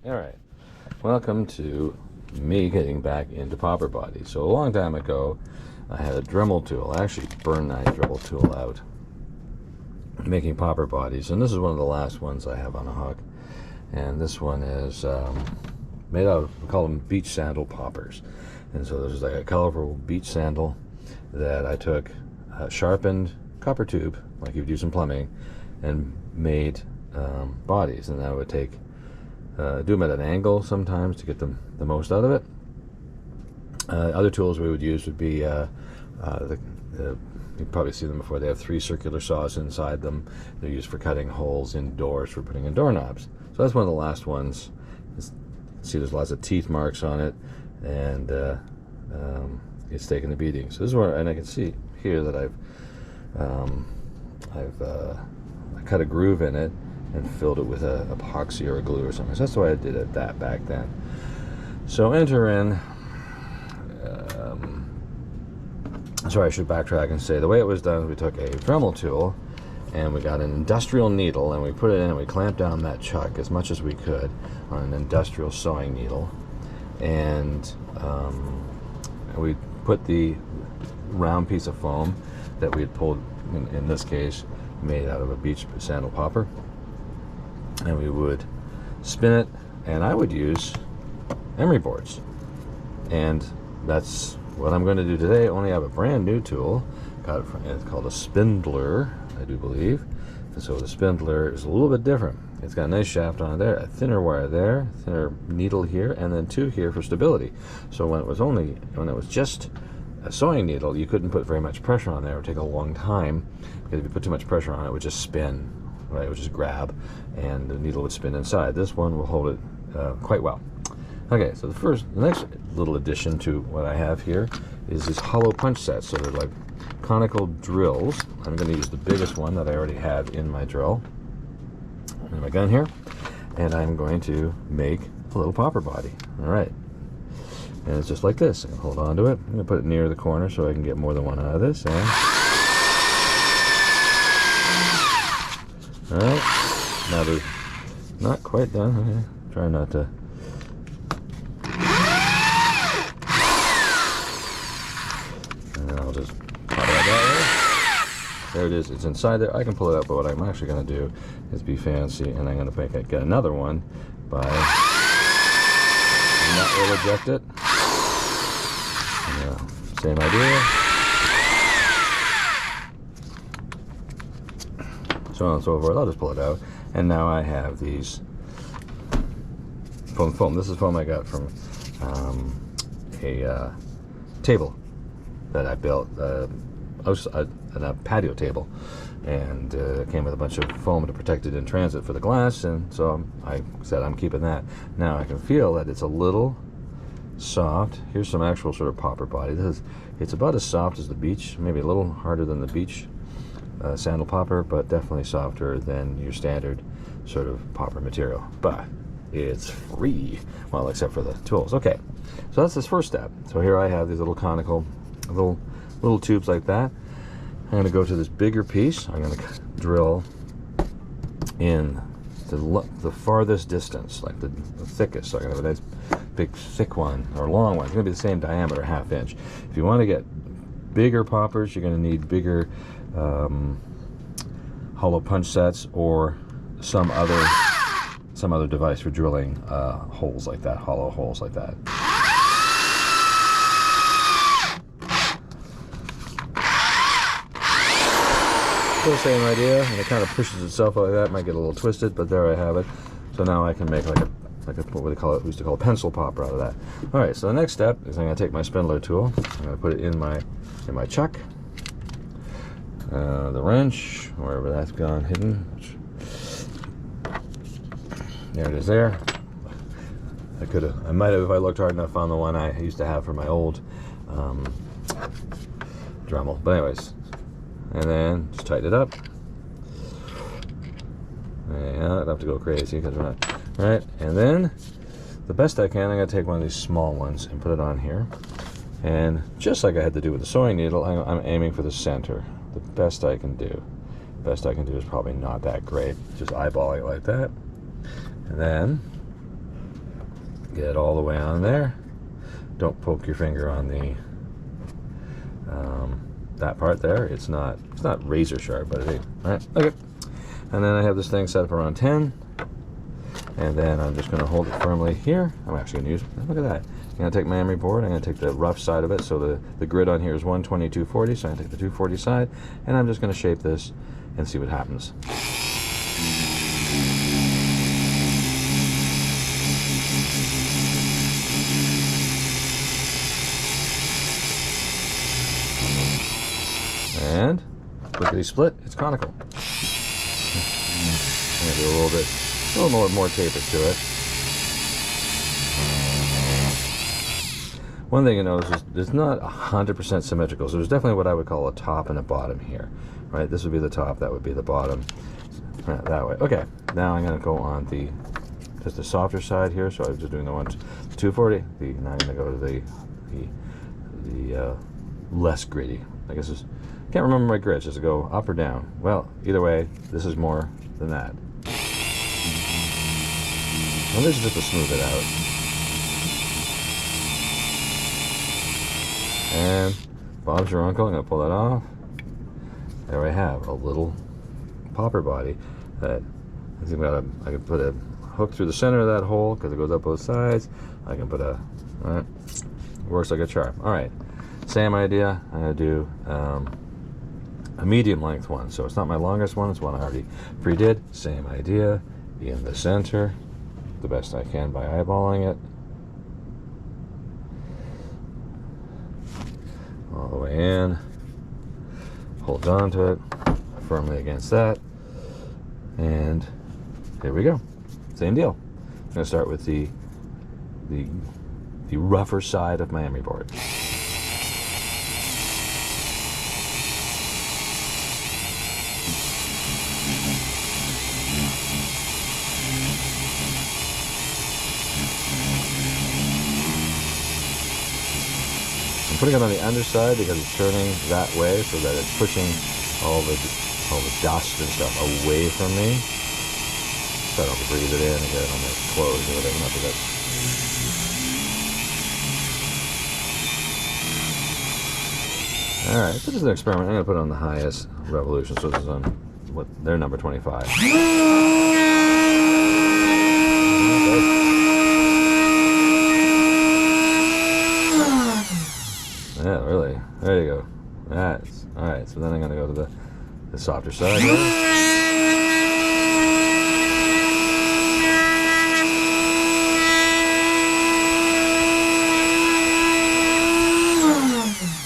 Alright, welcome to me getting back into popper bodies. So a long time ago, I had a Dremel tool. I actually burned that Dremel tool out making popper bodies, and this is one of the last ones I have on a hook. And this one is made out of, we call them beach sandal poppers. And so there's like a colorful beach sandal that I took, sharpened copper tube, like you would use in plumbing, and made bodies. And I would take do them at an angle sometimes to get the most out of it. Other tools we would use would be you've probably seen them before. They have 3 circular saws inside them. They're used for cutting holes indoors for putting in doorknobs. So that's one of the last ones. See, there's lots of teeth marks on it, and it's taking a beating. So this is where, and I can see here that I've cut a groove in it and filled it with a epoxy or a glue or something. So that's the way I did it back then. So enter in. Sorry, I should backtrack and say the way it was done. We took a Dremel tool and we got an industrial needle and we put it in and we clamped down that chuck as much as we could on an industrial sewing needle, and we put the round piece of foam that we had pulled, in this case made out of a beach sandal popper, and we would spin it, and I would use emery boards, and that's what I'm going to do today. Only have a brand new tool. Got it from, it's called a Spindler, I do believe. And so the Spindler is a little bit different. It's got a nice shaft on there, a thinner wire there, thinner needle here, and then 2 here for stability. So when it was just a sewing needle, you couldn't put very much pressure on there. It would take a long time, because if you put too much pressure on it, it would just spin, right? It would just grab, and the needle would spin inside. This one will hold it quite well. Okay, so the next little addition to what I have here is these hollow punch sets. So they're like conical drills. I'm going to use the biggest one that I already have in my drill, in my gun here, and I'm going to make a little popper body. All right, and it's just like this. I can hold on to it. I'm going to put it near the corner so I can get more than one out of this. And all right, now they're not quite done. Okay. Try not to. There it is. It's inside there. I can pull it out, but what I'm actually going to do is be fancy, and I'm going to get another one by, and that will eject it. Same idea. So on and so forth. I'll just pull it out, and now I have these foam. This is foam I got from a table that I built. A patio table, and it came with a bunch of foam to protect it in transit for the glass, and so I said I'm keeping that. Now I can feel that it's a little soft. Here's some actual sort of popper body. It's about as soft as the beach, maybe a little harder than the beach sandal popper, but definitely softer than your standard sort of popper material. But it's free, well, except for the tools. Okay, so that's this first step. So here I have these little conical little tubes like that. I'm going to go to this bigger piece. I'm going to drill in the farthest distance, like the thickest. So I have a nice big thick one, or long one. It's going to be the same diameter, 1/2 inch. If you want to get bigger poppers, you're going to need bigger hollow punch sets, or some other device for drilling holes like that, hollow holes like that. Still the same idea, and it kind of pushes itself like that. It might get a little twisted, but there I have it. So now I can make like a what we used to call a pencil popper out of that. All right, so the next step is I'm going to take my Spindler tool. I'm going to put it in my chuck, the wrench, wherever that's gone hidden. There it is. There. I might have, if I looked hard enough, found the one I used to have for my old Dremel. But anyways. And then just tighten it up. And I don't have to go crazy because we're not. Right, and then the best I can, I'm going to take one of these small ones and put it on here. And just like I had to do with the sewing needle, I'm aiming for the center. The best I can do. The best I can do is probably not that great. Just eyeballing it like that. And then Get it all the way on there. Don't poke your finger on the that part there. It's not razor sharp, but it ain't. All right, okay. And then I have this thing set up around 10, and then I'm just going to hold it firmly here. I'm actually going to use it. Look at that. I'm going to take my emery board. I'm going to take the rough side of it. So the grid on here is 120, 240. So I'm going to take the 240 side, and I'm just going to shape this and see what happens. And clickety split, it's conical. I'm going to do a little more taper to it. One thing you notice is it's not 100% symmetrical, so there's definitely what I would call a top and a bottom here, right? This would be the top, that would be the bottom, that way. Okay, now I'm going to go on just the softer side here, so I'm just doing the 240. Now I'm going to go to the less gritty. I guess it's, can't remember my grids. Does it go up or down? Well, either way, this is more than that. And this is just to smooth it out. And Bob's your uncle. I'm going to pull that off. There I have a little popper body that I can put a hook through the center of that hole because it goes up both sides. I can put all right, works like a charm. All right, same idea. I'm going to do a medium length one, so it's not my longest one, it's one I already pre-did. Same idea, in the center, the best I can by eyeballing it. All the way in, holds on to it, firmly against that, and here we go. Same deal. I'm going to start with the rougher side of my emery board. Putting it on the underside because it's turning that way so that it's pushing all the dust and stuff away from me. So I don't breathe it in and get it on my clothes or whatever. Not that Alright, so this is an experiment. I'm going to put it on the highest revolution. So this is on their number 25. Yeah, really. There you go. That's alright. So then I'm going to go to the softer side here.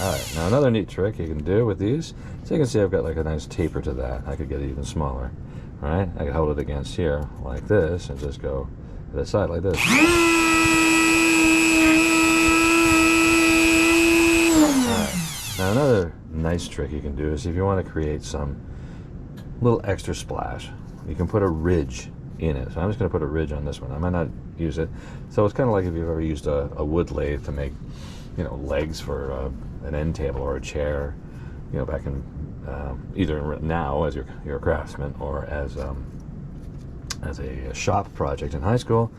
Alright, now another neat trick you can do with these, so you can see I've got like a nice taper to that. I could get it even smaller. Alright, I could hold it against here like this and just go to the side like this. Now another nice trick you can do is if you want to create some little extra splash, you can put a ridge in it. So I'm just going to put a ridge on this one. I might not use it. So it's kind of like if you've ever used a wood lathe to make, legs for an end table or a chair, back in either now as you're a craftsman or as a shop project in high school.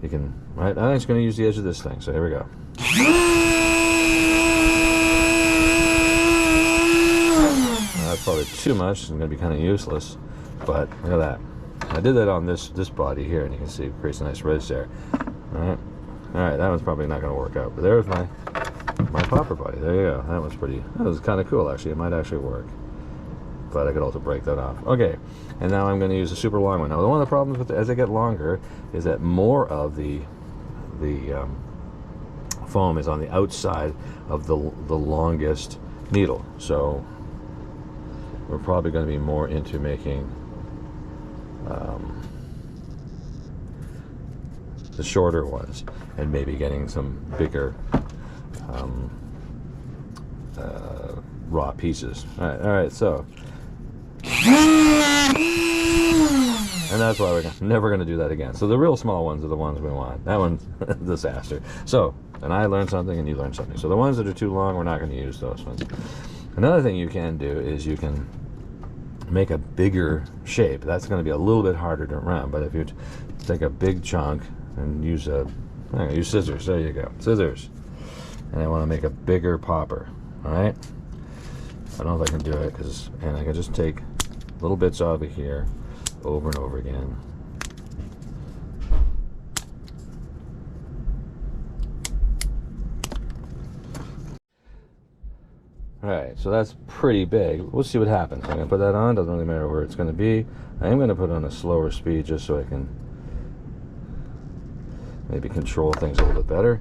You can, right? I'm just going to use the edge of this thing. So here we go. That's probably too much. It's going to be kind of useless, but look at that. I did that on this body here, and you can see it creates a nice ridge there. All right, that one's probably not going to work out, but there's my popper body. There you go. That was kind of cool, actually. It might actually work, but I could also break that off. Okay, and now I'm going to use a super long one. Now, one of the problems with as they get longer is that more of the foam is on the outside of the longest needle, so we're probably going to be more into making the shorter ones and maybe getting some bigger raw pieces. All right, so and that's why we're never going to do that again. So the real small ones are the ones we want. That one's a disaster. So, and I learned something and you learned something. So the ones that are too long, we're not going to use those ones. Another thing you can do is you can make a bigger shape. That's going to be a little bit harder to round, but if you take a big chunk and use I'm gonna use scissors. There you go, scissors. And I want to make a bigger popper. All right. I don't know if I can do it and I can just take little bits out of here, over and over again. Alright, so that's pretty big. We'll see what happens. I'm going to put that on. Doesn't really matter where it's going to be. I am going to put it on a slower speed just so I can maybe control things a little bit better.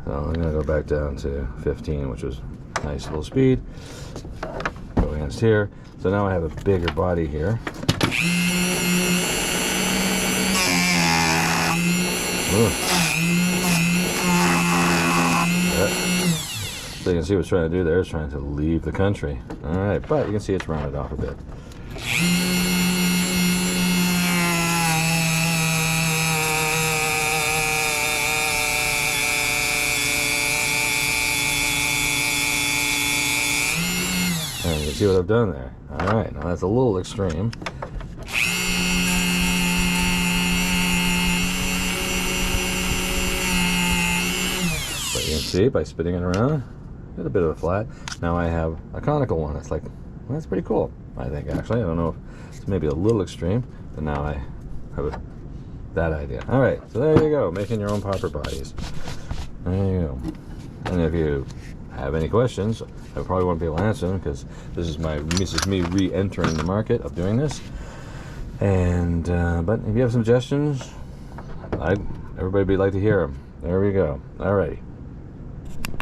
So I'm going to go back down to 15, which was a nice little speed. Go against here. So now I have a bigger body here. So you can see what it's trying to do there. It's trying to leave the country. Alright, but you can see it's rounded off a bit. And you can see what I've done there. Alright, now that's a little extreme. But you can see by spinning it around, get a bit of a flat. Now I have a conical one. It's like, well, that's pretty cool, I think, actually. I don't know if it's maybe a little extreme, but now I have that idea. Alright, so there you go, making your own popper bodies. There you go. And if you have any questions, I probably won't be able to answer them because this is me re-entering the market of doing this. And but if you have suggestions, everybody would like to hear them. There we go. Alrighty.